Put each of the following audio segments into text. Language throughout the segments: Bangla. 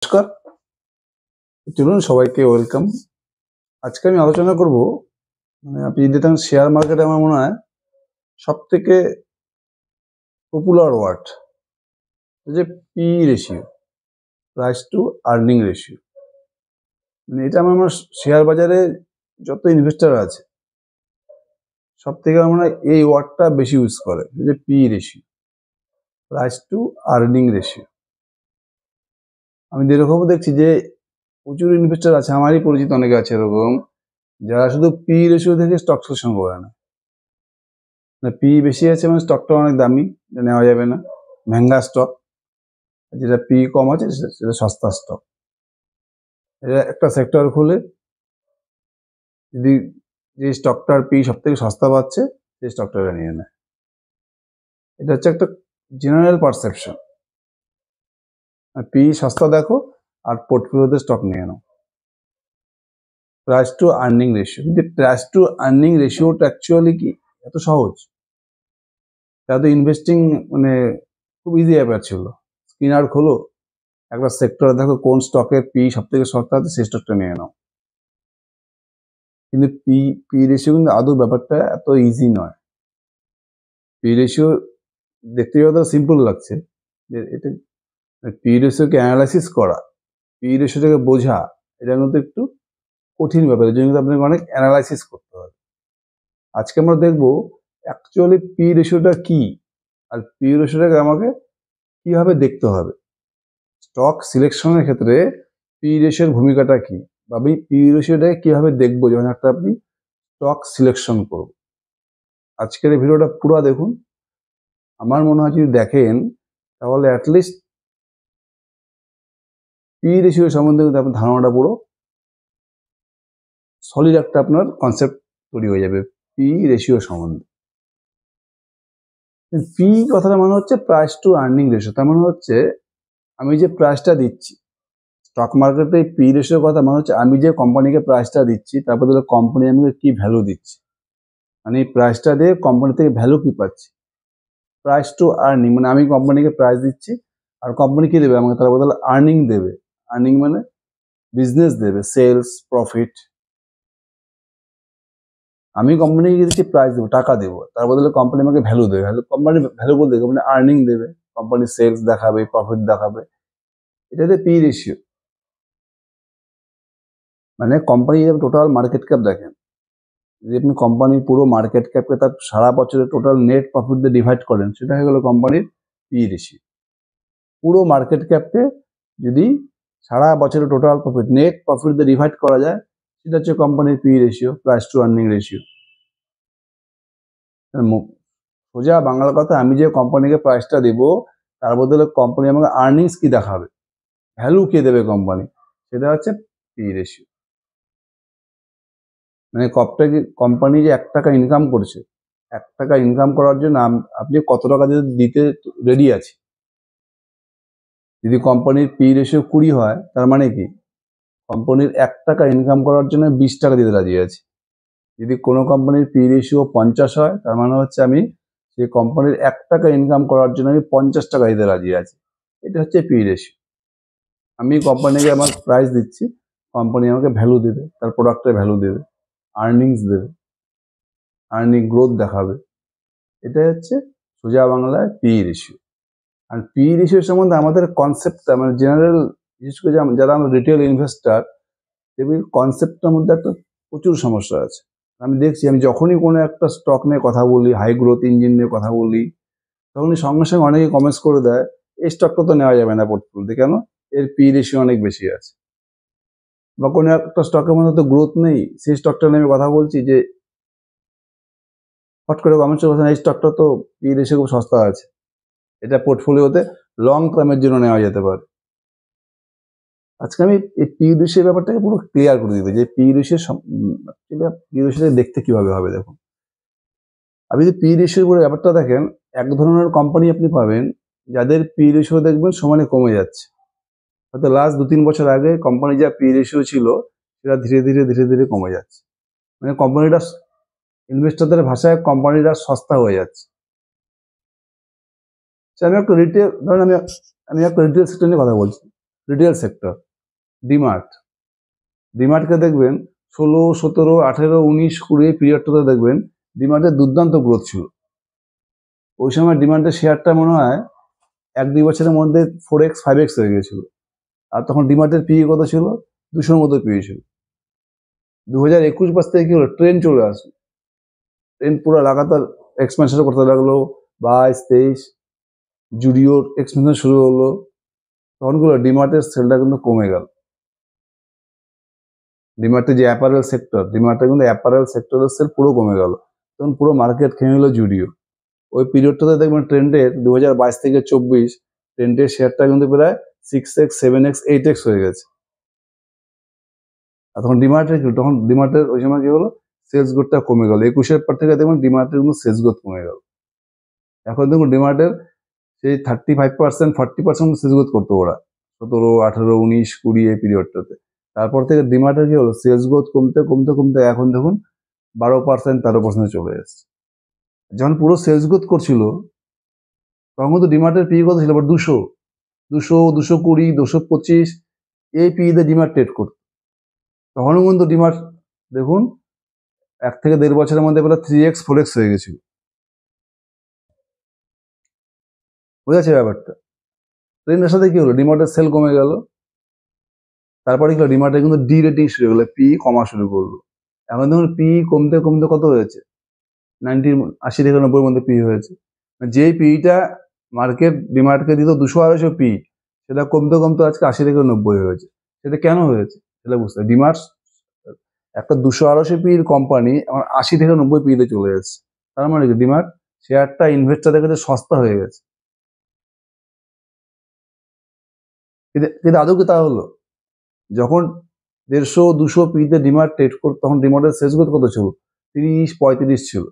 নমস্কার, চলুন সবাইকে ওয়েলকাম। আজকে আমি আলোচনা করব আপনি যদি দেখেন শেয়ার মার্কেটে আমার মনে হয় সব থেকে পপুলার ওয়ার্ড যে P ratio, price to earning ratio. এটা আমার মনে হয় শেয়ার বাজারে যত ইনভেস্টার আছে সব থেকে আমার মনে হয় এই ওয়ার্ডটা বেশি ইউজ করে, যে P ratio, price to earning ratio. আমি যেরকম দেখছি যে প্রচুর ইনভেস্টার আছে, আমারই পরিচিত অনেকে আছে এরকম, যারা শুধু পি রেশিও থেকে স্টক সিলেকশন করে না। পি বেশি আছে মানে স্টকটা অনেক দামি, নেওয়া যাবে না, মেহেঙ্গা স্টক। যেটা পি কম আছে সেটা সস্তা স্টক। এটা একটা সেক্টর খুলে যদি যে স্টকটার পি সব থেকে সস্তা পাচ্ছে সেই স্টকটা নিয়ে নেয়। এটা হচ্ছে একটা জেনারেল পারসেপশন। পি সস্তা দেখো আর পোর্টফোলিওতে স্টক নিয়ে নাও। প্রাইস টু আর্নিং রেশিও, কিন্তু প্রাইস টু আর্নিং রেশিওটা অ্যাকচুয়ালি কি এত সহজ? এটা তো ইনভেস্টিং খুব ইজি ব্যাপার ছিল। স্ক্রিনার খোলো, একটা সেক্টরে দেখো কোন স্টকের পি সব থেকে সস্তা আছে সেই স্টকটা নিয়ে নাও। কিন্তু পি রেশিও কিন্তু আদৌ ব্যাপারটা এত ইজি নয়। পি রেশিও দেখতে যতটা সিম্পল লাগছে, যে এটা পি রেশিওকে অ্যানালাইসিস করা, পি রেশিওটাকে বোঝা, এটা কিন্তু একটু কঠিন ব্যাপার। এর জন্য কিন্তু আপনাকে অনেক অ্যানালাইসিস করতে হবে। আজকে আমরা দেখবো অ্যাকচুয়ালি পি রেশিওটা কি, আর পি রেশিওটাকে আমাকে কিভাবে দেখতে হবে। স্টক সিলেকশনের ক্ষেত্রে পি রেশিওর ভূমিকাটা কি, বা পি রেশিওটাকে কিভাবে দেখবো যখন একটা আপনি স্টক সিলেকশন করব। আজকের এই ভিডিওটা পুরো দেখুন। আমার মনে হয় যদি দেখেন তাহলে অ্যাটলিস্ট পি রেশিও সম্বন্ধে কিন্তু আপনার ধারণাটা পুরো সলিড একটা আপনার কনসেপ্ট তৈরি হয়ে যাবে পি রেশিও সম্বন্ধে। পি কথাটা মানে হচ্ছে প্রাইস টু আর্নিং রেশিও। তার মানে হচ্ছে আমি যে প্রাইসটা দিচ্ছি স্টক মার্কেটে, পি রেশিওর কথা মানে হচ্ছে আমি যে কোম্পানিকে প্রাইসটা দিচ্ছি তার বদলে কোম্পানি আমাকে কি ভ্যালু দিচ্ছে, মানে এই প্রাইসটা দিয়ে কোম্পানি থেকে ভ্যালু কি পাচ্ছি। প্রাইস টু আর্নিং মানে আমি কোম্পানিকে প্রাইস দিচ্ছি আর কোম্পানি কি দেবে আমাকে, তার বদলে আর্নিং দেবে। আর্নিং মানে বিজনেস দেবে, সেলস, প্রফিট। আমি কোম্পানিকে দিচ্ছি প্রাইস দেবো, টাকা দেবো, তার বদলে কোম্পানি আমাকে ভ্যালু দেবে। কোম্পানি ভ্যালু বলতে কোম্পানি আর্নিং দেবে, কোম্পানি সেলস দেখাবে, প্রফিট দেখাবে। এটাতে পি রেশিও। মানে কোম্পানি টোটাল মার্কেট ক্যাপ দেখেন, যদি আপনি কোম্পানির পুরো মার্কেট ক্যাপকে তার সারা বছরের টোটাল নেট প্রফিট দিয়ে ডিভাইড করেন, সেটা হয়ে গেল কোম্পানির পি রেশিও। পুরো মার্কেট ক্যাপকে যদি সারা বছরের টোটাল প্রফিট নেট প্রফিট দিয়ে ডিভাইড করা যায়, সেটা হচ্ছে কোম্পানির P ratio, price to earning ratio. সোজা বাংলা কথা, আমি যে কোম্পানিকে প্রাইসটা দেবো তার বদলে কোম্পানি আমাকে আর্নিংস কি দেখাবে, ভ্যালু কে দেবে কোম্পানি, সেটা হচ্ছে পি রেশিও। মানে কোম্পানি যে 1 টাকা ইনকাম করছে, 1 টাকা ইনকাম করার জন্য আপনি কত টাকা দিতে রেডি আছে। যদি কোম্পানির পি রেশিও 20 হয়, তার মানে কি কোম্পানির 1 টাকা ইনকাম করার জন্য 20 টাকা দিতে রাজি আছে। যদি কোনো কোম্পানির পি রেশিও 50 হয়, তার মানে হচ্ছে আমি সেই কোম্পানির 1 টাকা ইনকাম করার জন্য আমি 50 টাকা দিতে রাজি আছি। এটা হচ্ছে পি রেশিও। আমি কোম্পানিকে আমার প্রাইস দিচ্ছি, কোম্পানি আমাকে ভ্যালু দেবে, তার প্রোডাক্টের ভ্যালু দেবে, আর্নিংস দেবে, আর্নিং গ্রোথ দেখাবে। এটা হচ্ছে সোজা বাংলায় পি রেশিও। আর পি রেশিও সম্বন্ধে আমাদের কনসেপ্টটা মানে জেনারেল, বিশেষ করে যারা আমরা রিটেল ইনভেস্টার, দেখবি কনসেপ্টটার মধ্যে একটা প্রচুর সমস্যা আছে। আমি দেখছি, আমি যখনই কোনো একটা স্টক নিয়ে কথা বলি, হাই গ্রোথ ইঞ্জিন নিয়ে কথা বলি, তখনই সঙ্গে সঙ্গে অনেকে কমেন্টস করে দেয় এই স্টকটা তো নেওয়া যাবে না পোর্টফোলিওতে, কেন, এর পি রেশিও অনেক বেশি আছে। বা কোনো একটা স্টকের মধ্যে তো গ্রোথ নেই, সেই স্টকটা নিয়ে আমি কথা বলছি, যে হট করে কমেন্টস করছেন এই স্টকটা তো পি রেশিও খুব সস্তা আছে, এটা পোর্টফোলিওতে লং টার্মের জন্য নেওয়া যেতে পারে। আজকে আমি এই পি রেশিও ব্যাপারটাকে পুরো ক্লিয়ার করে দিতে, যে পি রেশিও দেখতে কিভাবে হবে। দেখুন, আপনি যদি পি রেশিওর উপরে ব্যাপারটা দেখেন, এক ধরনের কোম্পানি আপনি পাবেন যাদের পি রেশিও দেখবেন সমানে কমে যাচ্ছে। হয়তো লাস্ট 2-3 বছর আগে কোম্পানি যা পি রেশিও ছিল সেটা ধীরে ধীরে ধীরে ধীরে কমে যাচ্ছে। মানে কোম্পানিটা, ইনভেস্টরদের ভাষায় কোম্পানিটা সস্তা হয়ে যাচ্ছে। আমি একটা রিটেল, ধরেন আমি একটা রিটেল সেক্টর নিয়ে কথা বলছি। Retail sector, demat. ডিমার্টকে দেখবেন 16, 17, 18, 19, 20 পিরিয়ডটাতে দেখবেন ডিমার্টের দুর্দান্ত গ্রোথ ছিল। ওই সময় ডিমার্টের শেয়ারটা মনে হয় 1-2 বছরের মধ্যে 4x 5x হয়ে গেছিল। আর তখন ডিমার্টের পিই কত ছিল? 200-র মতো পিই ছিল। 2021 বাস থেকে কি হলো? ট্রেন চলে আসলো। ট্রেন পুরো লাগাতার এক্সপেনশন করতে লাগলো। 22, 23 জুডিওর এক্সপেনশন শুরু হলো। তখন গুলো ডিমার্টের সেলটা কিন্তু কমে গেল। ডিমার্টের যে অ্যাপারেল সেক্টর, ডিমার্টের কিন্তু অ্যাপারেল সেক্টরের সেল পুরো কমে গেল। তখন পুরো মার্কেট খেয়ে নিল জুডিও। ওই পিরিয়ডটাতে দেখবেন ট্রেন্ডের 2022 থেকে 24 ট্রেন্ডের শেয়ারটা কিন্তু প্রায় 6x, 7x, 8x হয়ে গেছে। আর তখন ডিমার্টের কি, তখন ডিমার্টের ওই সময় কি হলো? সেলস গ্রোথটা কমে গেল। 21-এর পর থেকে দেখবেন ডিমার্টের কিন্তু সেলস গ্রোথ কমে গেল। এখন দেখুন ডিমার্টের সেই 35%, 40% সেলস গ্রোথ করতো ওরা 17, 18, 19, 20 এই পিরিয়ডটাতে। তারপর থেকে ডিমার্টের কি হলো? সেলস গ্রোথ কমতে কমতে কমতে এখন দেখুন 12%, 13% চলে এসছে। যখন পুরো সেলস গ্রোথ করছিল তখন কিন্তু ডিমার্টের পি কত ছিল? আবার 200, 220, 225 এই পিতে ডিমার্ট ট্রেড করতো। তখনও কিন্তু ডিমার্ট দেখুন 1 থেকে 1.5 বছরের মধ্যে প্রায় 3x, 4x হয়ে গেছিল। বুঝেছে ব্যাপারটা? ট্রেন্ডের সাথে কি হলো? ডিমার্টের সেল কমে গেল। তারপরে কি হলো? ডিমার্টে কিন্তু ডি রেটিং শুরু হলো, পি কমা শুরু করলো। এখন দেখুন পি কমতে কমতে কত হয়েছে? 80 থেকে 90-এর মধ্যে পি হয়েছে। যেই পিটা মার্কেট ডিমার্টকে দিত 200-250 পি, সেটা কমতে কমতে আজকে 80 থেকে 90 হয়েছে। সেটা কেন হয়েছে? সেটা বুঝতে হবে। ডিমার্ট একটা 200-250 পির কোম্পানি এখন 80 থেকে 90 পিতে চলে এসেছে। তার মানে কি? ডিমার্ট শেয়ারটা ইনভেস্টরদের কাছে সস্তা হয়ে গেছে। কিন্তু আদৌ কি তা হলো? যখন 150-200 পিতে ডিমার্ট ট্রেড করতো তখন ডিমার্টের শেষ গ্রোথ কত ছিল? 30-35 ছিল।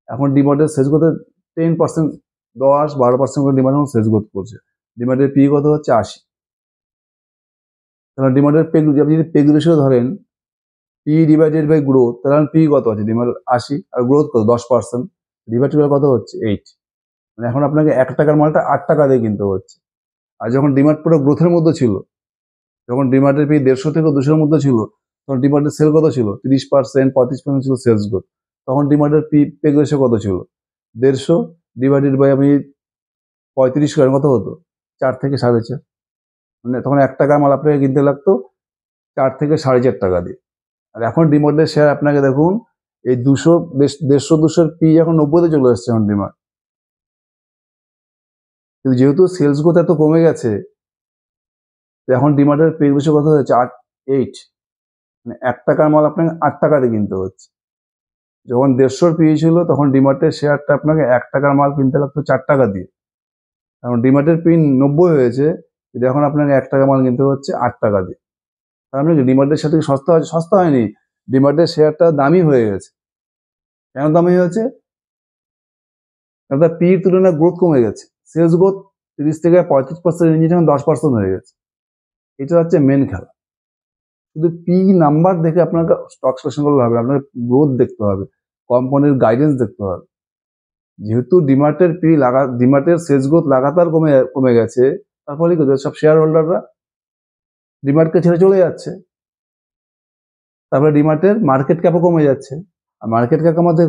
এখন ডিমার্টের শেষ গ্রোথের 10%, 10-12% করে ডিমার্ট এখন শেষ গ্রোথ করছে। ডিমার্টের পি কত হচ্ছে? 80। তাহলে ডিমার্টের পেগ, আপনি যদি পেগ রেশিও ধরেন পি ডিভাইডেড বাই গ্রোথ, তাহলে পি কত আছে? ডিমার্ট 80 আর গ্রোথ কত? 10%। ডিভাইড করে কত হচ্ছে? 8। মানে এখন আপনাকে 1 টাকার মালটা 8 টাকা দিয়ে কিনতে হচ্ছে। আর যখন ডিমার্ট পুরো গ্রোথের মধ্যে ছিল, যখন ডিমার্টের পি 150 থেকে 200-এর মধ্যে ছিল, তখন ডিমার্টের সেল কত ছিল? 30%, 35% ছিল সেলস গ্রোথ। তখন ডিমার্টের পি পেগ রেশিও কত ছিল? 150 ডিভাইডেড বাই আপনি 35 করেন কত হতো? 4 থেকে 4.5। মানে তখন 1 টাকার মাল আপনাকে কিনতে লাগতো 4 থেকে 4.5 টাকা দিয়ে। আর এখন ডিমার্টের শেয়ার আপনাকে দেখুন এই 200, 150-200-এর পি এখন 90-তে চলে আসছে এখন ডিমার্ট। কিন্তু যেহেতু সেলস গ্রোথ এত কমে গেছে, এখন ডিমার্টের পে রেশিও কত হয়েছে? 8। মানে 1 টাকার মাল আপনাকে 8 টাকা দিয়ে কিনতে হচ্ছে। যখন 150-র পি ছিল তখন ডিমার্টের শেয়ারটা আপনাকে 1 টাকার মাল কিনতে লাগতো 4 টাকা দিয়ে। এখন ডিমার্টের পি 90 হয়েছে, কিন্তু এখন আপনাকে 1 টাকার মাল কিনতে হচ্ছে 8 টাকা দিয়ে। তার মানে কি ডিমার্টের সাথে সস্তা হয়েছে? সস্তা হয়নি, ডিমার্টের শেয়ারটা দামি হয়ে গেছে। কেন দামি হয়েছে? কারণ তার পির তুলনায় গ্রোথ কমে গেছে। সেলস গ্রোথ 30 থেকে 35% রেঞ্জে এখন 10% হয়ে গেছে। এটা হচ্ছে মেন খেলা। শুধু পি নাম্বার দেখে আপনাকে স্টক সিলেকশন করলে হবে, আপনাকে গ্রোথ দেখতে হবে, কোম্পানির গাইডেন্স দেখতে হবে। যেহেতু ডিমার্টের সেলস গ্রোথ লাগাতার কমে গেছে, তার ফলে কি সব শেয়ার হোল্ডাররা ডিমার্টকে ছেড়ে চলে যাচ্ছে। তারপরে ডিমার্টের মার্কেট ক্যাপও কমে যাচ্ছে। আর মার্কেট ক্যাপ আমাদের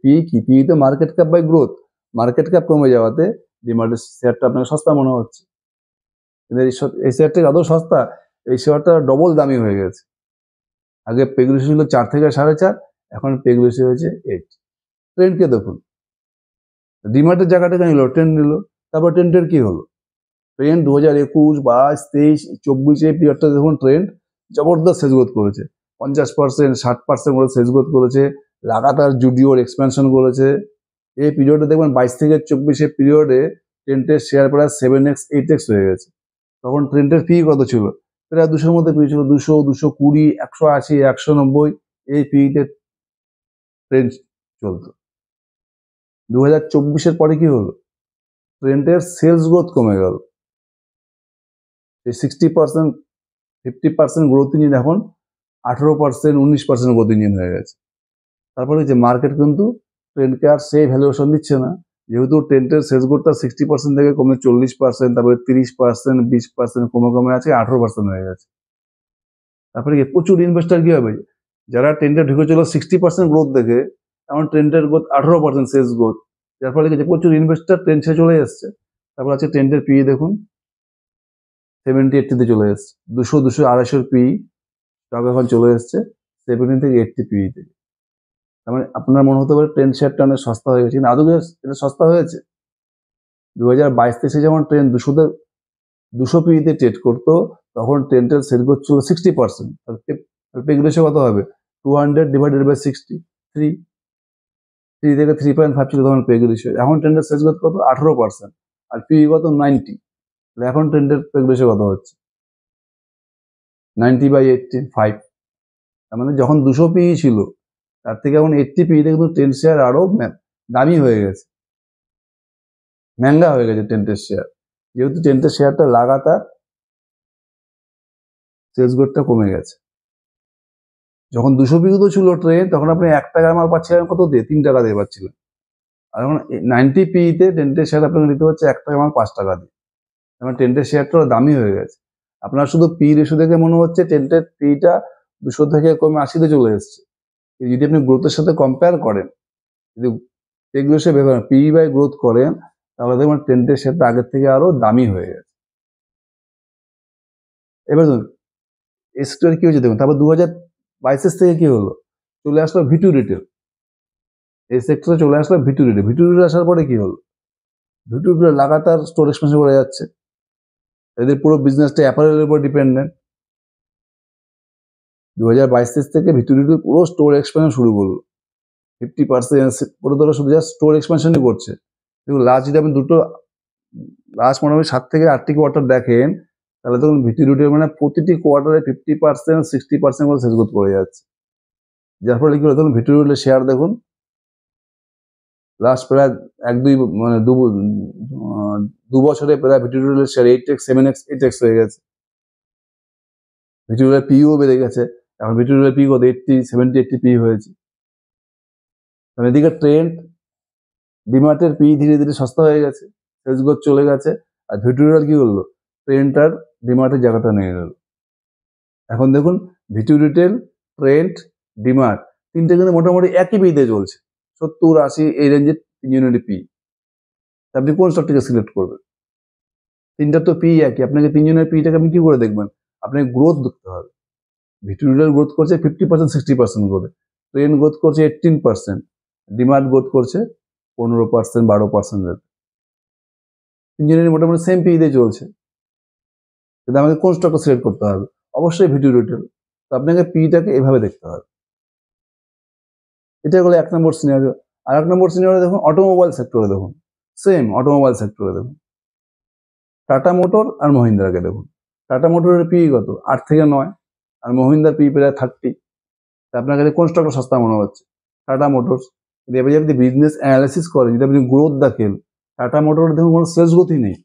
পি কি? পি তো market cap by growth. Market cap কমে যাওয়াতে ডিমার্টের শেয়ারটা আপনাকে সস্তা মনে হচ্ছে, কিন্তু এই শেয়ারটা আদৌ সস্তা? এই শেয়ারটা ডবল দামি হয়ে গেছে। আগে পেগ রেশিও ছিল 4 থেকে 4.5, এখন পেগ রেশিও হয়েছে 8। ট্রেন্ডকে দেখুন, ডিমার্টের জায়গাটা নিল, ট্রেন্ড নিল। তারপর ট্রেন্ডের কি হলো? ট্রেন্ড 2021, 22, 23, 24 এই পিরিয়ডটা দেখুন ট্রেন্ড জবরদস্ত সেলস গ্রোথ করেছে। 50%, 60% করে সেলস গ্রোথ করেছে। লাগাতার জুডিওর এক্সপেনশন করেছে। এই পিরিয়ডে দেখবেন 22 থেকে 24 পিরিয়ডে ট্রেন্ডের শেয়ার প্রায় 7x, 8x হয়ে গেছে। তখন ট্রেন্ডের পি কত ছিল? প্রায় 200-র মধ্যে পি ছিল। 200, 220, 180, 190 এই পিতে ট্রেন্ড চলতো। 2024-এর পরে কি হলো? ট্রেন্ডের সেলস গ্রোথ কমে গেল। এই 60%, 50% গ্রোথ ইঞ্জিন এখন 18%, 19% গ্রোথ ইঞ্জিন হয়ে গেছে। তারপরে যে মার্কেট কিন্তু ট্রেন্ডকে আর সেই ভ্যালুয়েশন দিচ্ছে না, যেহেতু টেন্টের সেলস গ্রোথটা 60% থেকে কমে 40%, তারপরে 30%, 20% কমে কমে আছে 18% হয়ে গেছে। তারপরে কি প্রচুর ইনভেস্টার কি হবে, যারা টেন্টে ঢুকেছিল 60% গ্রোথ দেখে, এখন টেন্টের গ্রোথ 18% সেলস গ্রোথ, যার ফলে কি প্রচুর ইনভেস্টার টেন্ট ছেড়ে চলে এসছে। তারপর আছে টেন্টের পি দেখুন 70-80 চলে এসছে, 200-250 পি স্টক এখন চলে এসছে 70 থেকে 80 পি তে। তার মানে আপনার মনে হতে পারে ট্রেন্ড শেয়ারটা অনেক সস্তা হয়ে গেছে, কিন্তু আদৌ এটা সস্তা হয়েছে? 2022-23 যখন ট্রেন 200 পিতে ট্রেড করতো, তখন ট্রেন্টের সেল করছিল 60%, পেগ রেশিও কত হবে? 200/60, 3 থেকে 3.5 ছিল তখন পেগ রেশিও। এখন ট্রেন্ডের সেল কত? 18%, আর পি কত? 90। এখন ট্রেন্ডের পেগ রেশিও কত হচ্ছে? 90/85। তার মানে যখন 200 পি ছিল, তার থেকে এখন 80 পিতে কিন্তু ট্রেন্ড শেয়ার আরো দামি হয়ে গেছে, মেঙ্গা হয়ে গেছে টেন্টের শেয়ার, যেহেতু টেন্টের শেয়ারটা লাগাতার সেলস গ্রোথটা কমে গেছে। যখন 200 পিতে ছিল ট্রেন, তখন আপনি 1 টাকার মাল পাচ্ছিলেন কত দিয়ে? 3 টাকা দিয়ে পাচ্ছিলেন। আর এখন 90 পিতে টেন্টের শেয়ার আপনাকে নিতে হচ্ছে 1 টাকার মাল 5 টাকা দিয়ে। মানে টেন্টের শেয়ারটা দামি হয়ে গেছে। আপনার শুধু পি রেশিও দেখে মনে হচ্ছে টেন্টের পিটা 200 থেকে কমে 80-তে চলে এসছে। যদি আপনি গ্রোথের সাথে কম্পেয়ার করেন, যদি পেগ রেশিও ভেবে পি বাই গ্রোথ করেন, তাহলে দেখবেন টেন্টের শেয়ারটা আগের থেকে আরো দামি হয়ে গেছে। এবার ধরুন এই সেক্টরে কি হয়েছে দেখুন, তারপর 2022 থেকে কি হলো, চলে আসলো ভিটু রিটেল। এই সেক্টরে চলে আসলো ভিটু রিটেল। ভিটু রিটেল আসার পরে কি হলো, ভিটু রিটেল লাগাতার স্টোর এক্সপেনশন করে যাচ্ছে। এদের পুরো বিজনেসটা অ্যাপারেলের উপর ডিপেন্ডেন্ট। 2022 থেকে ভিটু রিটেল পুরো স্টোর এক্সপেনশন শুরু করলো, 50% পুরো ধরো শুধু জাস্ট স্টোর এক্সপেনশনই করছে। দেখুন লাস্ট যদি আপনি লাস্ট মোটামুটি 7 থেকে 8টি কোয়ার্টার দেখেন, তাহলে দেখুন ভিটু রিটেল মানে প্রতিটি কোয়ার্টারে 50%, 60% করে সেলস গ্রোথ করে যাচ্ছে। যার ফলে কি হলো, দেখুন ভিটু রিটেলের শেয়ার দেখুন লাস্ট প্রায় 1-2 মানে 2 বছরে প্রায় V2 রিটেলের share 8x, 7x, 8x হয়ে গেছে। ভিটু রিটেলের পিও বেড়ে গেছে, এখন ভিটু রিটেলের পি কত? 70-80 পি হয়েছে। এদিকে ট্রেন্ড ডিমার্টের পি ধীরে ধীরে সস্তা হয়ে গেছে, সেলস গ্রোথ চলে গেছে, আর ভিটু রিটেল কি করলো, ট্রেন্ড আর ডিমার্টের জায়গাটা নিয়ে গেল। এখন দেখুন ভিটু রিটেল, ট্রেন্ড, ডিমার্ট তিনটে কিন্তু মোটামুটি একই পিতে চলছে, 70-80 এই রেঞ্জের তিনজনেরই পি। আপনি কোন স্টকটিকে সিলেক্ট করবেন? তিনটার তো পি একই, আপনাকে তিনজনের পিটাকে আপনি কি করে দেখবেন? আপনাকে গ্রোথ দেখতে হবে। ভিটু রিটেল গ্রোথ করছে 50%, 60% করে, ট্রেন্ড গ্রোথ করছে 18%, ডিমার্ট গ্রোথ করছে 15%, 12%। তিনজনের মোটামুটি সেম পি দিয়ে চলছে, কিন্তু আমাকে কোন স্টকটা সিলেক্ট করতে হবে? অবশ্যই ভিটু রিটেল। তো আপনাকে পিটাকে এভাবে দেখতে হবে। এটা হলো 1 নম্বর সিনারিও। আর 1 নম্বর সিনারিও দেখুন অটোমোবাইল সেক্টরে, দেখুন সেম অটোমোবাইল সেক্টরে দেখুন টাটা মোটর আর মহিন্দ্রাকে দেখুন। টাটা মোটরের পি কত? 8 থেকে 9, আর মহিন্দ্রার পি প্রায় 30। আপনার কাছে কোন স্টকটা সস্তা মনে হচ্ছে? Tata motors. এবার যদি বিজনেস অ্যানালাইসিস করেন, যদি আপনি গ্রোথ দেখেন, টাটা মোটরের দেখুন কোনো সেলস গ্রোথই নেই,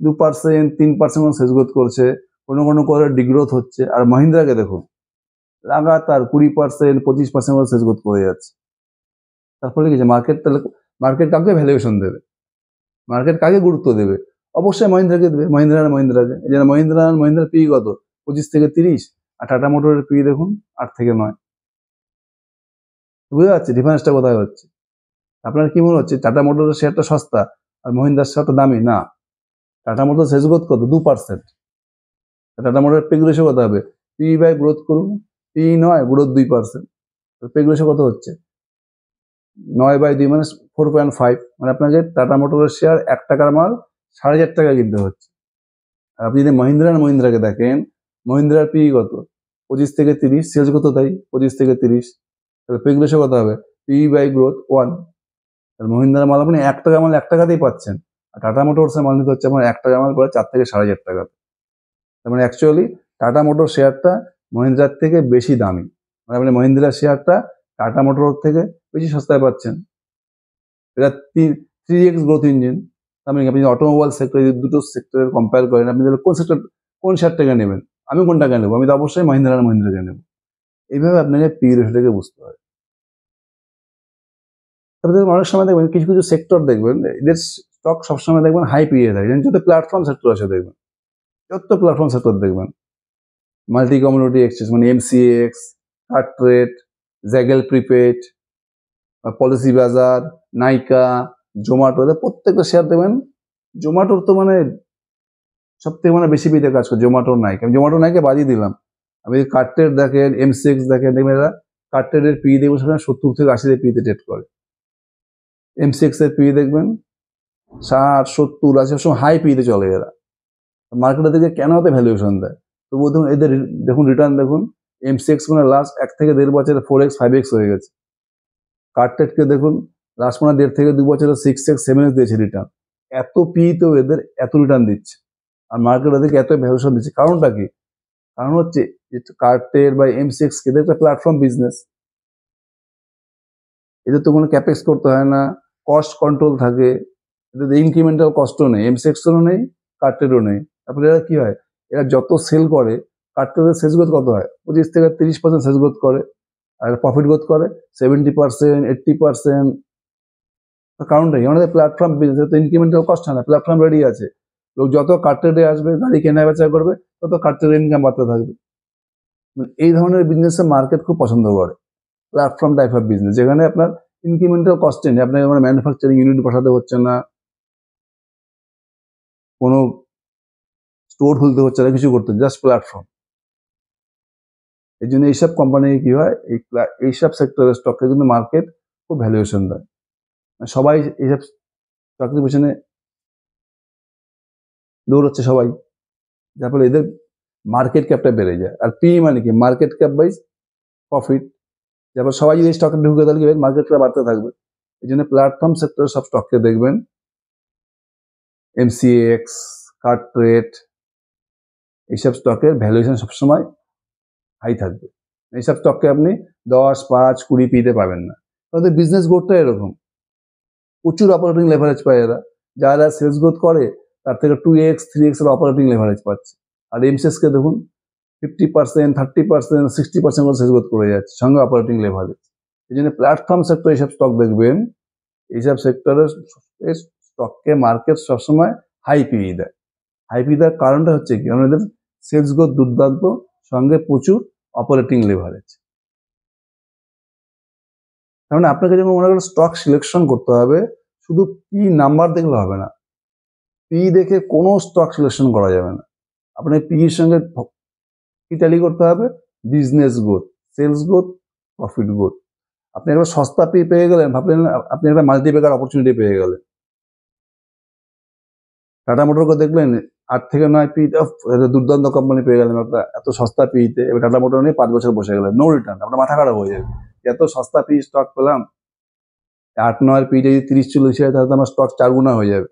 2%, 3% কোনো সেলস গ্রোথ করছে, কোনো কোনো করে ডিগ্রোথ হচ্ছে। আর মহিন্দ্রাকে দেখুন লাগাতার 20%, 25% করে সেলস গ্রোথ করে যাচ্ছে। তারপরে কি মার্কেট, তাহলে মার্কেট কাকে ভ্যালুয়েশন দেবে? মার্কেট কাকে গুরুত্ব দেবে? অবশ্যই মহিন্দ্রাকে দেবে, মহিন্দ্রাকে। এই জন্য মহিন্দ্রার পি কত? 25 থেকে 30, আর টাটা মোটরের পি দেখুন 8 থেকে 9। বুঝতে পারছি ডিফারেন্সটা কোথায় হচ্ছে? আপনার কি মনে হচ্ছে টাটা মোটরের শেয়ারটা সস্তা আর মহিন্দ্রার শেয়ারটা দামি? না, টাটা মোটর সেলস গ্রোথ কত? 2%। টাটা মোটরের পেগ রেশিও কত হবে? পি বাই গ্রোথ করুন, পি 9, গ্রোথ 2%, পেগ রেশিও কত হচ্ছে? 9/2 মানে 4.5। মানে আপনাকে টাটা মোটরের শেয়ার 1 টাকার মাল 4,500 টাকা কিনতে হচ্ছে। আর আপনি যদি মহিন্দ্রাকে দেখেন, মহিন্দ্রার পি কত? 25 থেকে 30, সেলস কত তাই? 25 থেকে 30, তাহলে পেগ রেশিও কত হবে? P by growth 1। আর মহিন্দ্রার মাল আপনি 1 টাকার মাল 1 টাকাতেই পাচ্ছেন, আর টাটা মোটরসের মাল নিতে হচ্ছে আমার 1 টাকার মাল পরে 4 থেকে 4,500 টাকা। তার মানে অ্যাকচুয়ালি টাটা মোটর শেয়ারটা মহিন্দ্রার থেকে বেশি দামি, মানে আপনি মহিন্দ্রার শেয়ারটা টাটা মোটর থেকে বেশি সস্তায় পাচ্ছেন। এটা 3x গ্রোথ ইঞ্জিন। আমি আপনি অটোমোবাইল সেক্টর, দুটো সেক্টরের কম্পেয়ার করেন, আপনি তাহলে কোন শেয়ারটাকে নেবেন? আমি কোনটাকে নেবো? আমি তো অবশ্যই মহিন্দ্রাকে নেবো। এইভাবে আপনাকে পি রেশিওটাকে বুঝতে হবে। তবে দেখবেন অনেক সময় দেখবেন কিছু কিছু সেক্টর দেখবেন এদের স্টক সবসময় দেখবেন হাই পিরিয়ড থাকে, যত প্ল্যাটফর্ম সেক্টর আছে দেখবেন, যত প্ল্যাটফর্ম সেক্টর দেখবেন, মাল্টি কমিউনিটি এক্সচেঞ্জ মানে এমসিএক্স, কার্ট্রেট, জ্যাগেল প্রিপেড, পলিসি বাজার, নাইকা, জোম্যাটো, এদের প্রত্যেকটা শেয়ার দেবেন। জোম্যাটোর তো মানে সব থেকে মানে বেশি পিতে কাজ করে জোম্যাটো, নাইকা। আমি জোম্যাটো নাইকে বাজিয়ে দিলাম। আপনি কার্ট্রেট দেখেন, এমসিএক্স দেখেন, দেখবেন এরা কার্ট্রেটের পি দেখবেন সেখানে 70 থেকে 80 পিতে ট্রেড করে। এমসিএক্স এর পি দেখবেন 60, 70, 80 সবসময় হাই পিতে চলে এরা। মার্কেটের দিকে কেন এত ভ্যালুয়েশন দেয়? তবুও দেখুন এদের দেখুন রিটার্ন দেখুন, এমসিএক্স মানে লাস্ট 1 থেকে 1.5 বছরে 4x 5x হয়ে গেছে। কার্ট্রেটকে দেখুন লাস্ট মানে 1.5 থেকে 2 বছরে 6x 7x দিয়েছে রিটার্ন। এত পিতেও এদের এত রিটার্ন দিচ্ছে, আর মার্কেট এদেরকে এত ভ্যালুয়েশন দিচ্ছে। কারণটা কি? কারণ হচ্ছে কার্ট্রেট বা এমসিএক্স এদের একটা প্ল্যাটফর্ম বিজনেস, এদের তো কোনো ক্যাপেক্স করতে হয় না, কস্ট কন্ট্রোল থাকে, এদের ইনক্রিমেন্টাল কস্টও নেই, এমসিএক্সেরও নেই, কার্ট্রেটও নেই। তারপরে এরা কি হয়, এরা যত সেল করে কার্ট্রেটের সেলস গ্রোথ কত হয়? 25 থেকে 30% সেলস গ্রোথ করে, আর প্রফিট গ্রোথ করে 70%, 80%। কারণটা কি? আমাদের প্ল্যাটফর্ম বিজনেস, তো ইনক্রিমেন্টাল কস্ট হয় না, প্ল্যাটফর্ম রেডি আছে। লোক যত কার্ট্রেটে আসবে, গাড়ি কেনা বেচা করবে, তত কার্ট্রেটের ইনকাম বাড়তে থাকবে। এই ধরনের বিজনেসে মার্কেট খুব পছন্দ করে, প্ল্যাটফর্ম টাইপ অফ বিজনেস, যেখানে আপনার ইনক্রিমেন্টাল কস্টে নেই, আপনার মানে ম্যানুফ্যাকচারিং ইউনিট বসাতে হচ্ছে না, কোনো স্টোর খুলতে হচ্ছে না, কিছু করতে, জাস্ট প্ল্যাটফর্ম। এই জন্য এইসব কোম্পানি কি হয়, এইসব সেক্টরের স্টককে কিন্তু মার্কেট খুব ভ্যালুয়েশন দেয়। সবাই এইসব স্টকের পিছনে দৌড়চ্ছে সবাই, যার ফলে এদের মার্কেট ক্যাপটা বেড়ে যায়। আর পি মানে কি? Market cap by profit. তারপর সবাই যদি স্টকে ঢুকে তাহলে কি মার্কেটটা বাড়তে থাকবে। এই জন্য প্ল্যাটফর্ম সেক্টরের সব স্টককে দেখবেন এমসিএক্স, কার্ট্রেট, এইসব স্টকের ভ্যালুয়েশন সবসময় হাই থাকবে। এইসব স্টককে আপনি 10, 5, 20 পিতে পাবেন না। তাদের বিজনেস গ্রোথটা এরকম, প্রচুর অপারেটিং লেভারেজ পায় এরা। যারা সেলস গ্রোথ করে তার থেকে 2x 3x এর অপারেটিং লেভারেজ পাচ্ছে। আর এমসিএক্সকে দেখুন 50%, 30%, 60% করে সেলস গ্রোথ করে যাচ্ছে, সঙ্গে অপারেটিং লেভারেজ। এই জন্য প্ল্যাটফর্ম সেক্টর এইসব স্টক দেখবেন, এইসব সেক্টরের স্টককে মার্কেট সবসময় হাই পিই দেয়। হাই পি দেওয়ার কারণটা হচ্ছে কি? কারণ এদের সেলস গ্রোথ দুর্দান্ত, সঙ্গে প্রচুর অপারেটিং লেভারেজ। কারণ আপনাকে যখন মনে করেন স্টক সিলেকশন করতে হবে, শুধু পি নাম্বার দেখলে হবে না, পি দেখে কোনো স্টক সিলেকশন করা যাবে না। আপনার পি এর সঙ্গে কি ট্যালি করতে হবে? Business growth, sales growth, profit growth. আপনি একটা সস্তা পি পেয়ে গেলেন, ভাবলেন আপনি একটা মাল্টিপ্যাকার অপরচুনিটি পেয়ে গেলেন। টাটা মোটরকে দেখলেন 8 থেকে 9 পি, দুর্দান্ত কোম্পানি পেয়ে গেলেন একটা এত সস্তা পিতে। এবার টাটা মোটর নিয়ে 5 বছর বসে গেলেন, নো রিটার্ন, আপনার মাথা খারাপ হয়ে যাবে। এত সস্তা পি স্টক পেলাম, 8-9 পি যদি 30-40 হয় তাহলে তো আমার স্টক 4 গুণা হয়ে যাবে।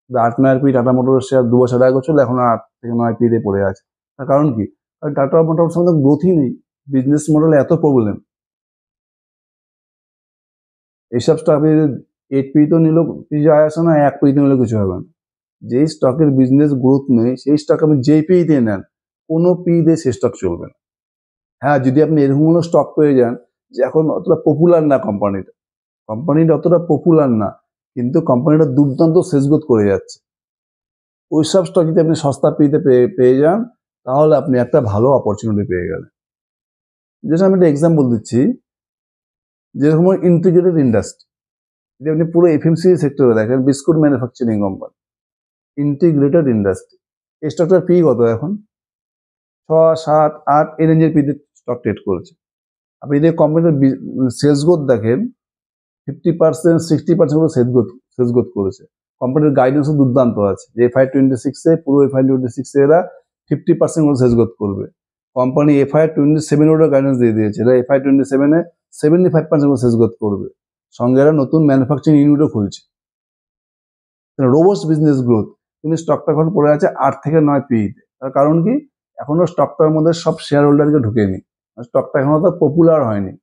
8-9 পি টাটা মোটরের শেয়ার 2 বছর আগে চলে, এখন 8 থেকে 9 পিতে পড়ে আছে। তার কারণ কি? কারণ টাটা মোটরস মধ্যে গ্রোথই নেই, বিজনেস মডেলে এত প্রবলেম। এইসব স্টক আপনি 8 পি তো নিলেও কিছু যায় আসে না, 1 পিতে নিলেও কিছু হবে না। যেই স্টকের বিজনেস গ্রোথ নেই সেই স্টক আপনি যেই পি দিয়ে নেন, কোনো পি দিয়ে সে স্টক চলবে না। হ্যাঁ, যদি আপনি এরকম কোনো স্টক পেয়ে যান যে এখন অতটা পপুলার না, কোম্পানিটা অতটা পপুলার না, কিন্তু কোম্পানিটা দুর্দান্ত সেলস গ্রোথ করে যাচ্ছে, ওইসব স্টক যদি আপনি সস্তা পিতে পেয়ে যান, তাহলে আপনি একটা ভালো অপরচুনিটি পেয়ে গেলেন। যেটা আমি একটা এক্সাম্পল দিচ্ছি, যেরকম ইন্টিগ্রেটেড ইন্ডাস্ট্রি, যদি আপনি পুরো এফএমসি সেক্টরে দেখেন, biscuit manufacturing company integrated industry, এই স্টকটার পি কত এখন? 6, 7, 8 এই রেঞ্জের পিতে স্টক ট্রেড করেছে। আপনি যদি কোম্পানির সেলস গ্রোথ দেখেন, 50%, 60% করে সেলস গ্রোথ করেছে। কোম্পানির গাইডেন্সও দুর্দান্ত আছে, যে FY26 পুরো FY26 এরা 50% করে সেলস গ্রোথ করবে। কোম্পানি FY27 ওটা গাইডেন্স দিয়ে দিয়েছে, এরা FY27 75% করে সেলস গ্রোথ করবে, সঙ্গে এরা নতুন ম্যানুফ্যাকচারিং ইউনিটও খুলছে। রোবস্ট বিজনেস গ্রোথ, কিন্তু স্টকটা এখন পড়ে আছে 8 থেকে 9 পিতে। তার কারণ কি? এখনো স্টকটার মধ্যে সব শেয়ার হোল্ডারকে ঢুকেনি, স্টকটা এখনো তো পপুলার হয়নি।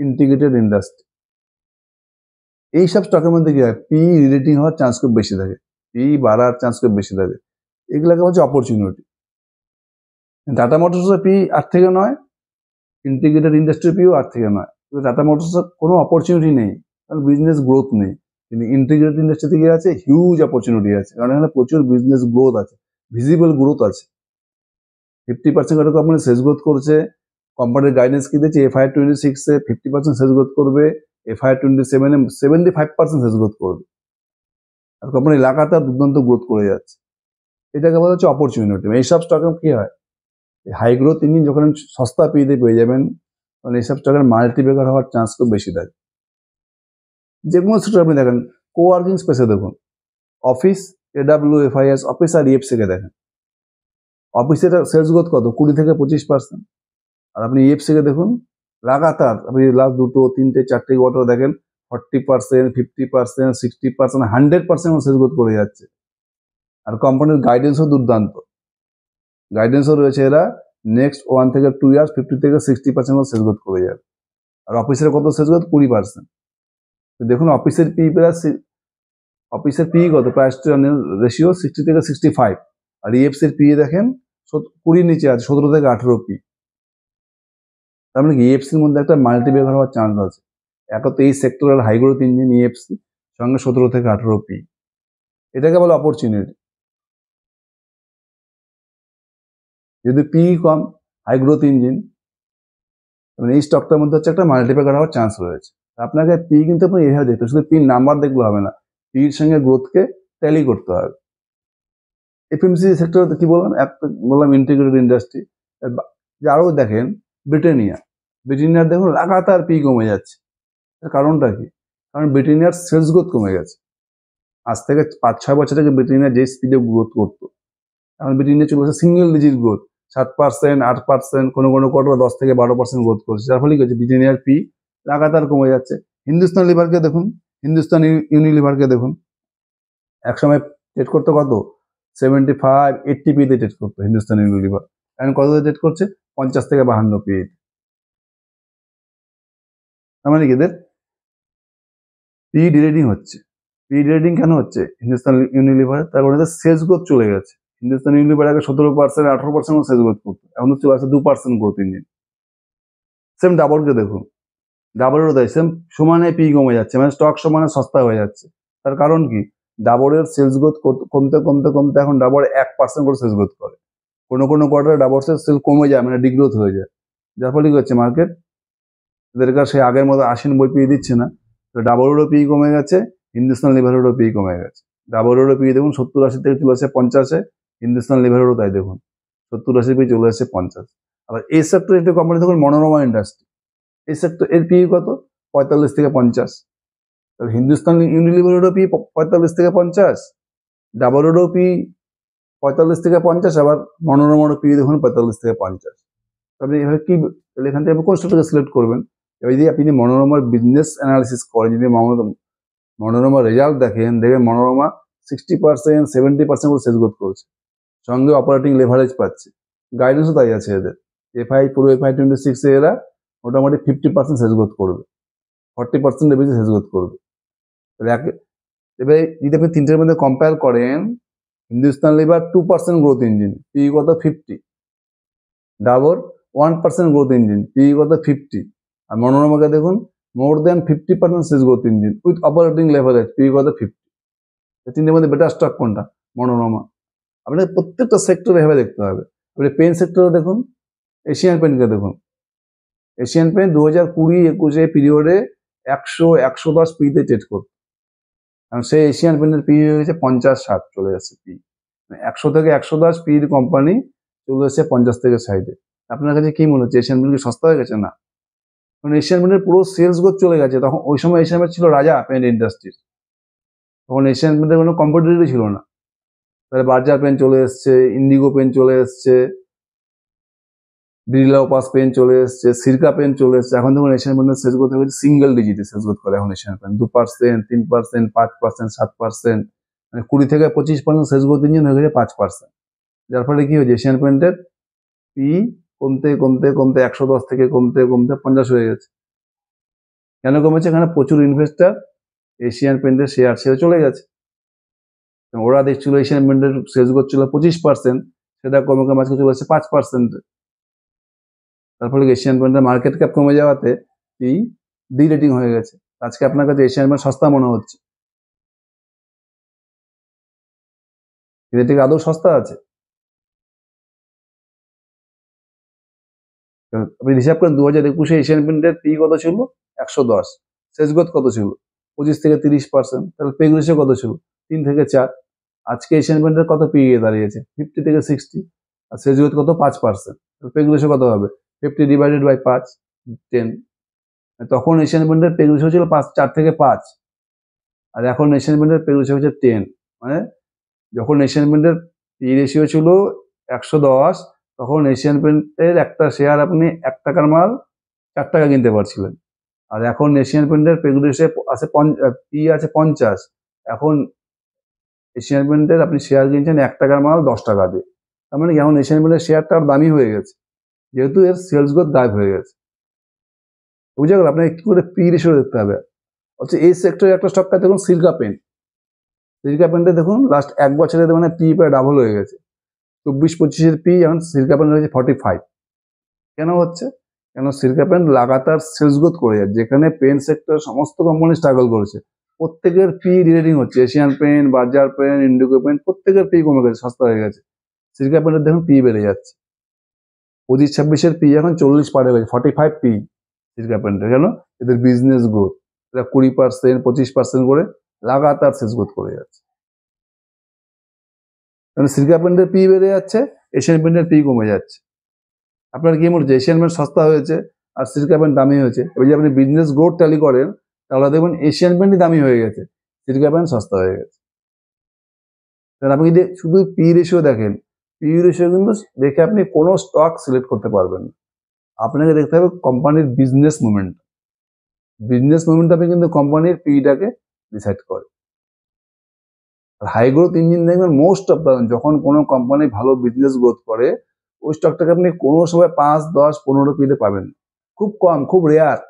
ইন্টিগ্রেটেড ইন্ডাস্ট্রি, এইসব স্টকের মধ্যে কি হয়, পি রিলেটিং হওয়ার চান্স খুব বেশি থাকে, পি বাড়ার চান্স খুব বেশি থাকে। এগুলোকে হচ্ছে অপরচুনিটি। টাটা মোটরসের পি 8 থেকে 9, ইন্টিগ্রেটেড ইন্ডাস্ট্রি পিও 8 থেকে 9, কিন্তু টাটা মোটরসের কোনো অপরচুনিটি নেই, কারণ বিজনেস গ্রোথ নেই। কিন্তু ইন্টিগ্রেটেড ইন্ডাস্ট্রি থেকে আছে হিউজ অপরচুনিটি আছে, কারণ এখানে প্রচুর বিজনেস গ্রোথ আছে, ভিজিবল গ্রোথ আছে। 50% করে কোম্পানি সেলস গ্রোথ করছে। কোম্পানির গাইডেন্স কি দিয়েছে, FY26-এ 50% সেলস গ্রোথ করবে, FY27-এ 75% সেলস গ্রোথ করবে। আর কোম্পানি লাগাতার দুর্দান্ত গ্রোথ করে যাচ্ছে। এটাকে বলা হচ্ছে অপরচুনিটি। এইসব স্টকে কি হয়, হাই গ্রোথ ইঞ্জিন যখন সস্তা পিতে পেয়ে যাবেন, তখন এইসব স্টকের মাল্টিপ্যাকার হওয়ার চান্স খুব বেশি থাকে। যে কোনো সেক্টর আপনি দেখেন, কোওয়ার্কিং স্পেসে দেখুন, অফিস, AWFIS অফিস আর EFC কে দেখেন, অফিসের সেলস গ্রোথ কত, 20-25%। আর আপনি EFC কে দেখুন, লাগাতার আপনি লাস্ট 2-3-4 কোয়ার্টার দেখেন 40%, 50%, 60%, 100% সেলস গ্রোথ করে যাচ্ছে। আর কোম্পানির গাইডেন্সও দুর্দান্ত, গাইডেন্সও রয়েছে, এরা নেক্সট 1 থেকে 2 ইয়ার্স 50-60% সেলস গ্রোথ করে যাবে। আর অফিসের কত সেলস গ্রোথ, 20%। দেখুন অফিসের পি প্লাস, অফিসের পি কত, প্রাইস টু আর্নিং রেশিও 60-65। আর EFCর পি দেখেন 20 নিচে আছে, 17-18 পি। তার মানে কি EFCর মধ্যে একটা মাল্টিপ্যাকার হওয়ার চান্স আছে। এক তো এই সেক্টরের হাই গ্রোথ ইঞ্জিন EFC, সঙ্গে 17-18 পি, এটাকে বলে অপরচুনিটি। যদি পি কম, হাই গ্রোথ ইঞ্জিন, মানে এই স্টকটার মধ্যে হচ্ছে একটা মাল্টিপ্যাকার হওয়ার চান্স রয়েছে। আপনাকে পি কিন্তু আপনি এইভাবে দেখতে, শুধু পি নাম্বার দেখলে হবে না, পির সঙ্গে গ্রোথকে ট্যালি করতে হবে। FMCG সেক্টর কি বললাম, বললাম ইন্টিগ্রেটেড ইন্ডাস্ট্রি। আরও দেখেন ব্রিটানিয়ার দেখুন লাগাতার পি কমে যাচ্ছে। কারণটা কি, কারণ ব্রিটানিয়ার সেলস গ্রোথ কমে গেছে। আজ থেকে 5-6 বছর থেকে ব্রিটানিয়া যে স্পিডে গ্রোথ করতো, এখন ব্রিটানিয়া চলে গেছে সিঙ্গেল ডিজিট গ্রোথ, 7%, 8%, কোনো কোয়ার্টার 10-12% গ্রোথ করছে। যার ফলে কি হচ্ছে, ব্রিটানিয়ার পি লাগাতার কমে যাচ্ছে। হিন্দুস্তান লিভারকে দেখুন, হিন্দুস্তান ইউনিলিভারকে দেখুন, একসময় ট্রেড করতো কত, 75-80 পিতে ট্রেড করতো হিন্দুস্তান ইউনিলিভার, এখন কত ট্রেড করছে, 50-52 পি। তার মানে কি এদের পি ডিরেটিং হচ্ছে। পি ডিরেটিং কেন হচ্ছে হিন্দুস্তান ইউনিলিভার, তার কারণে এদের সেলস গ্রোথ চলে গেছে। হিন্দুস্তান ইউনিলিভার আগে 17%, 18% সেলস গ্রোথ করতো, এখন চলে আসছে 2% গ্রোথ ইঞ্জিন। সেম ডাবরকে দেখুন, ডাবরেরও তাই, সেম সমানে পি কমে যাচ্ছে, মানে স্টক সমানে সস্তা হয়ে যাচ্ছে। তার কারণ কি, ডাবরের সেলস গ্রোথ কমতে কমতে কমতে এখন ডাবর 1% করে সেলস গ্রোথ করে। কোনো কোয়ার্টারে ডাবরসের সেল কমে যায়, মানে ডিগ্রোথ হয়ে যায়। যার ফলে কি হচ্ছে, মার্কেট এদেরকে সেই আগের মতো 80-90 পি দিচ্ছে না। তো ডাবরেরও পি কমে গেছে, হিন্দুস্তান লিভারেরও পি কমে গেছে। ডাবরেরও পি দেখুন 70-80 থেকে চলে আসছে 50-এ, হিন্দুস্তান লিভারেরও তাই দেখুন 70-80 পি চলে আসছে 50। আবার এই সেক্টরে একটা কোম্পানি দেখুন মনোরমা ইন্ডাস্ট্রি, এই সেক্টর এর পি কত, 45-50। তাহলে হিন্দুস্তান ইউনিলিভারেরও পি 45-50, ডাবরেরও পি 45-50, আবার মনোরমারও পি দেখুন 45-50। আপনি এভাবে কি, তাহলে এখান থেকে আপনি কোন স্টকটাকে সিলেক্ট করবেন? এবার যদি আপনি মনোরমার বিজনেস অ্যানালিসিস করেন, যদি মনোরমার রেজাল্ট দেখেন, দেখবেন মনোরমা 60%, 70% করে সেলস গ্রোথ করছে, সঙ্গে অপারেটিং লেভারেজ পাচ্ছে, গাইডেন্সও তাই আছে এদের। পুরো FY26-এ এরা মোটামুটি 50% সেলস গ্রোথ করবে, 40% বেশি সেলস গ্রোথ করবে। তাহলে এবার যদি আপনি তিনটের মধ্যে কম্পেয়ার করেন, Hindustan liver 2% growth engine, P কত 50, ডাবর 1% গ্রোথ ইঞ্জিন, পি কত 50, আর মনোরমাকে দেখুন more than 50% sales growth engine with operating leverage, P কত 50। তিনটের মধ্যে বেটার স্টক কোনটা, মনোরমা। আপনাকে প্রত্যেকটা সেক্টরে এভাবে দেখতে হবে। আপনি পেন সেক্টরে দেখুন, এশিয়ান পেন্টকে দেখুন, এশিয়ান পেন্ট 2020-21 পিরিয়ডে 100-110 পিতে ট্রেড করত, কারণ সেই এশিয়ান পেন্টের পি হয়ে গেছে 50-60 চলে যাচ্ছে পি, 100 থেকে 110 পির কোম্পানি চলে যাচ্ছে 50-60-এ। আপনার কাছে কি মনে হচ্ছে, এশিয়ান পেন্ট কি সস্তা হয়ে গেছে? না, কারণ এশিয়ান পেন্টের পুরো সেলস গ্রোথ চলে গেছে। তখন ওই সময় এশিয়ান পেন্ট ছিল রাজা পেন্ট ইন্ডাস্ট্রির, তখন এশিয়ান পেন্টের কোনো কম্পিটিটরই ছিল না। তাহলে বার্জার পেন চলে এসছে, ইন্ডিগো পেন চলে এসছে, বিড়লা ওপাস পেন চলে এসছে, সিরকা পেন চলে এসছে। এখন দেখুন এশিয়ান পেন্টের সেলস গ্রোথ হয়েছে সিঙ্গেল ডিজিটে সেলস গ্রোথ করে এখন এশিয়ান পেন্ট, 2%, 3%, 5%, 7%, মানে 20-25% সেলস গ্রোথ ইঞ্জিন হয়ে গেছে 5%। যার ফলে কি হয়েছে, এশিয়ান পেন্টের পি কমতে কমতে কমতে 110 থেকে কমতে কমতে 50 হয়ে গেছে। কেন কমেছে, এখানে প্রচুর ইনভেস্টার এশিয়ান পেন্টের শেয়ার ছেড়ে চলে গেছে। ওরা দেখছিল এশিয়ান পেন্টের সেলস গ্রোথ ছিল 25%, সেটা কমে কমে আজকে চলে আসছে 5%। তার ফলে এশিয়ান পেন্টের মার্কেট ক্যাপ কমে যাওয়াতে এই ডি রেটিং হয়ে গেছে। আজকে আপনার কাছে এশিয়ান পেন্ট সস্তা মনে হচ্ছে, এদের থেকে আদৌ সস্তা আছে? আপনি হিসাব করেন 2021 এশিয়ান পেন্টের পি কত ছিল? 110। শেষ গ্রোথ কত ছিল? 25 থেকে 30%। তাহলে পে রেশিও কত ছিল? 3 থেকে 4। আজকে এশিয়ান পেন্টের কত পি দাঁড়িয়েছে? 50 থেকে 60। আর শেষ গ্রোথ কত? 5%। পে রেশিও কত হবে? 50/5, 10। তখন এশিয়ান পেন্টের পে রেশিও ছিল 4 থেকে 5, আর এখন এশিয়ান পেন্টের পে রেশিও হচ্ছে 10। মানে যখন এশিয়ান পেন্টের পি রেশিও ছিল 110, তখন এশিয়ান পেন্টের একটা শেয়ার আপনি 1 টাকার মাল 4 টাকা কিনতে পারছিলেন। আর এখন এশিয়ান পেন্টের পে রেশিও আছে পি আছে 50, এখন এশিয়ান পেন্টের আপনি শেয়ার কিনছেন 1 টাকার মাল 10 টাকা দিয়ে। তার মানে এখন এশিয়ান পেন্টের শেয়ারটা আর দামি হয়ে গেছে, যেহেতু এর সেলস গ্রোথ গায়েব হয়ে গেছে। বুঝে গেল? আপনাকে কি করে পি রেশিও দেখতে হবে। হচ্ছে এই সেক্টরে একটা স্টকটা দেখুন, সিল্কা পেন্ট। সিল্কা পেন্টে দেখুন লাস্ট 1 বছরে মানে পি প্রায় ডাবল হয়ে গেছে। 24-25 পি এখন সিল্কা পেন্ট হয়েছে 45। কেন হচ্ছে? কেন সিল্কা পেন্ট লাগাতার সেলস গ্রোথ করে যাচ্ছে। যেখানে পেন সেক্টর সমস্ত কোম্পানি স্ট্রাগল করেছে, প্রত্যেকের পি রিলেটিং হচ্ছে। Asian paint, Berger paint, Indigo paint, প্রত্যেকের পি কমে গেছে, সস্তা হয়ে গেছে। সিল্কা পেন্টের দেখুন পি বেড়ে যাচ্ছে। 25-26 পি এখন 40 পার হয়ে গেছে, 45 পি সিল্কা পেন্টের। কেন? এদের বিজনেস গ্রোথ, এরা 20%, 25% করে লাগাতার সেলস গ্রোথ করে যাচ্ছে। মানে সিল্কা পেন্টের পি বেড়ে যাচ্ছে, এশিয়ান পেন্টের পি কমে যাচ্ছে। আপনার কি মনে হচ্ছে এশিয়ান পেন্ট সস্তা হয়েছে আর সিল্কা পেন্ট দামি হয়েছে? এবার যদি আপনি বিজনেস গ্রোথ ট্যালি করেন, তাহলে দেখবেন এশিয়ান পেন্টই দামি হয়ে গেছে, সিল্কা পেন্ট সস্তা হয়ে গেছে। কারণ আপনি যদি শুধু পি রেশিও দেখেন, পি রেশিও কিন্তু দেখে আপনি কোনো স্টক সিলেক্ট করতে পারবেন না। আপনাকে দেখতে হবে কোম্পানির বিজনেস মোমেন্ট। বিজনেস মোমেন্টামে কিন্তু কোম্পানির পিটাকে ডিসাইড করে। আর হাই গ্রোথ ইঞ্জিন দেখবেন মোস্ট অফ দ্য, যখন কোনো কোম্পানি ভালো বিজনেস গ্রোথ করে, ওই স্টকটাকে আপনি কোনো সময় 5, 10, 15 পিতে পাবেন। খুব কম, খুব রেয়ার।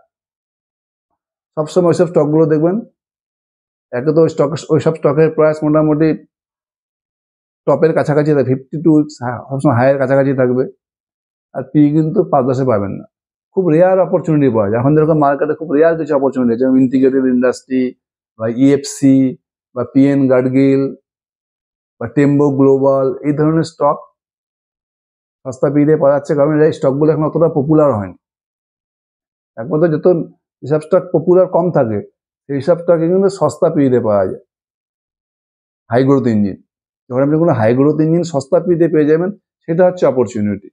সবসময় ওইসব স্টকগুলো দেখবেন, একে তো ওইসব স্টকের প্রাইস মোটামুটি টপের কাছাকাছি থাকবে, 52 সবসময় হাইয়ের কাছাকাছি থাকবে। আর পি কিন্তু 5-10-এ পাবেন না। খুব রেয়ার অপরচুনিটি পাওয়া যায়। এখন যেরকম মার্কেটে খুব রেয়ার কিছু অপরচুনিটি আছে, যেমন ইন্টিগ্রেটেড ইন্ডাস্ট্রি বা ইএফসি বা পিএন গাডগিল বা টেম্বো গ্লোবাল, এই ধরনের স্টক সস্তা পিতে পাওয়া যাচ্ছে, কারণ এই স্টকগুলো এখন অতটা পপুলার হয়নি। একমাত্র যত যেসব স্টক পপুলার কম থাকে, সেই সব স্টকে কিন্তু সস্তা পিতে পাওয়া যায় হাই গ্রোথ ইঞ্জিন। যখন আপনি কোনো হাই গ্রোথ ইঞ্জিন সস্তা পিতে পেয়ে যাবেন, সেটা হচ্ছে অপরচুনিটি।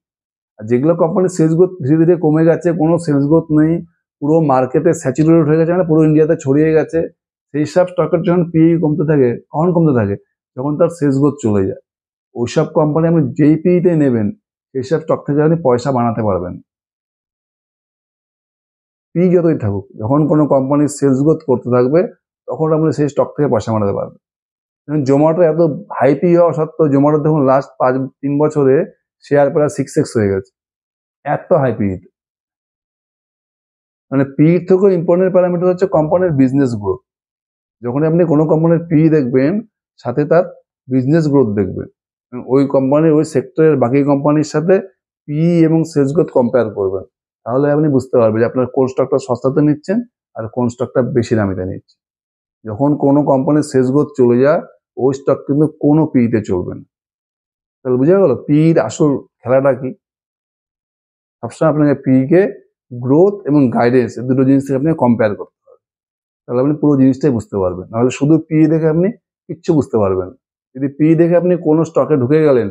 আর যেগুলো কোম্পানির সেলস গ্রোথ ধীরে ধীরে কমে গেছে, কোনো সেলস গ্রোথ নেই, পুরো মার্কেটে স্যাচুরেটেড হয়ে গেছে, মানে পুরো ইন্ডিয়াতে ছড়িয়ে গেছে, সেই সব স্টকের যখন পি কমতে থাকে, কখন কমতে থাকে? যখন তার সেলস গ্রোথ চলে যায়। ওইসব কোম্পানি আপনি যেই পিতে নেবেন, সেই সব স্টক থেকে আপনি পয়সা বানাতে পারবেন। পি যতই থাকুক, যখন কোনো কোম্পানির সেলস গ্রোথ করতে থাকবে, তখন আপনি সেই স্টক থেকে পয়সা বানাতে পারবেন। জোম্যাটো এত হাই পি হওয়া সত্ত্বেও, জোম্যাটো দেখুন লাস্ট 3 বছরে শেয়ার প্রায় 6x হয়ে গেছে, এত হাই পি। মানে পি থেকেও ইম্পর্টেন্ট প্যারামিটার হচ্ছে কোম্পানির বিজনেস গ্রোথ। যখন আপনি কোনো কোম্পানির পি দেখবেন, সাথে তার বিজনেস গ্রোথ দেখবেন। ওই কোম্পানির ওই সেক্টরের বাকি কোম্পানির সাথে পি এবং সেলস গ্রোথ কম্পেয়ার করবেন, তাহলে আপনি বুঝতে পারবেন যে আপনার কোন স্টকটা সস্তাতে নিচ্ছেন আর কোন স্টকটা বেশি দামিতে নিচ্ছেন। যখন কোনো কোম্পানির সেলস গ্রোথ চলে যায়, ওই স্টক কিন্তু কোনো পিতে চলবে না। তাহলে বুঝা গেল পির আসল খেলাটা কি। সবসময় আপনাকে পি কে গ্রোথ এবং গাইডেন্স, দুটো জিনিস থেকে আপনি কম্পেয়ার করতে হবে, তাহলে আপনি পুরো জিনিসটাই বুঝতে পারবেন। নাহলে শুধু পি দেখে আপনি কিচ্ছু বুঝতে পারবেন না। যদি পি দেখে আপনি কোনো স্টকে ঢুকে গেলেন,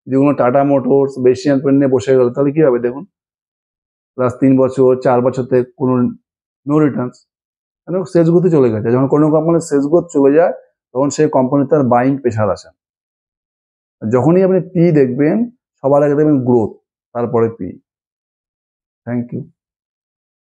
যদি কোনো টাটা মোটরস বা এশিয়ান পেন্ট নিয়ে বসে গেল, তাহলে কি হবে দেখুন, লাস্ট 3 বছর 4 বছরতে কোনো নো রিটার্নস, কেন? সেলস গ্রোথে চলে গেছে। যখন কোনো কোম্পানির সেলস গ্রোথ চলে যায়, তখন সেই কোম্পানি তার বাইং প্রেশার আসে। যখনই আপনি পি দেখবেন, সবার আগে দেখবেন গ্রোথ, তারপরে পি। Thank you.